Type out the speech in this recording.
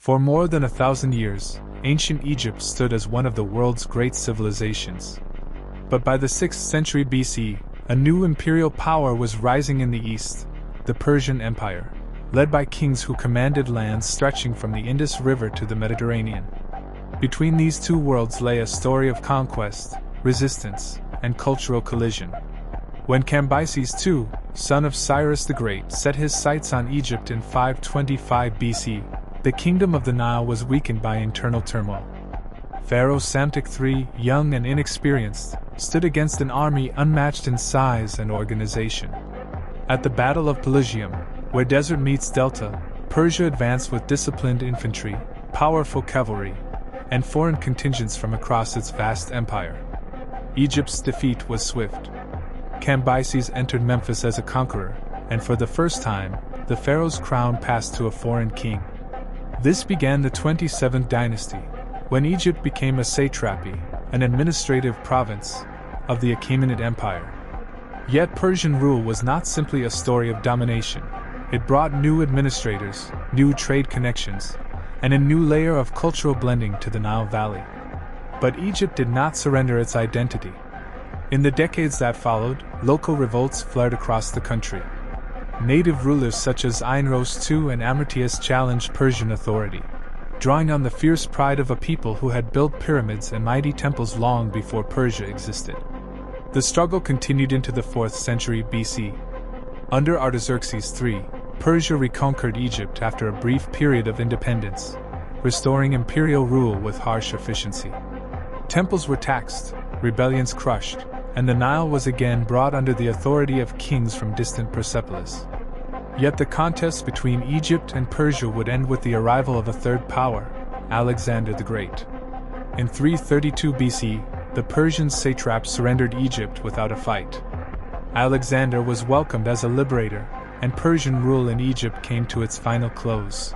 For more than 1,000 years, ancient Egypt stood as one of the world's great civilizations. But by the 6th century BC, a new imperial power was rising in the east, the Persian Empire, led by kings who commanded lands stretching from the Indus River to the Mediterranean. Between these two worlds lay a story of conquest, resistance, and cultural collision. When Cambyses II, son of Cyrus the Great, set his sights on Egypt in 525 BC, the kingdom of the Nile was weakened by internal turmoil. Pharaoh Psamtik III, young and inexperienced, stood against an army unmatched in size and organization. At the Battle of Pelusium, where desert meets delta, Persia advanced with disciplined infantry, powerful cavalry, and foreign contingents from across its vast empire. Egypt's defeat was swift. Cambyses entered Memphis as a conqueror, and for the first time, the pharaoh's crown passed to a foreign king. This began the 27th dynasty, when Egypt became a satrapy, an administrative province, of the Achaemenid Empire. Yet Persian rule was not simply a story of domination. It brought new administrators, new trade connections, and a new layer of cultural blending to the Nile Valley. But Egypt did not surrender its identity. In the decades that followed, local revolts flared across the country. Native rulers such as Ainros II and Amartius challenged Persian authority, drawing on the fierce pride of a people who had built pyramids and mighty temples long before Persia existed. The struggle continued into the 4th century BC. Under Artaxerxes III, Persia reconquered Egypt after a brief period of independence, restoring imperial rule with harsh efficiency. Temples were taxed, rebellions crushed, and the Nile was again brought under the authority of kings from distant Persepolis. Yet the contest between Egypt and Persia would end with the arrival of a third power, Alexander the Great. In 332 BC, the Persian satrap surrendered Egypt without a fight. Alexander was welcomed as a liberator, and Persian rule in Egypt came to its final close.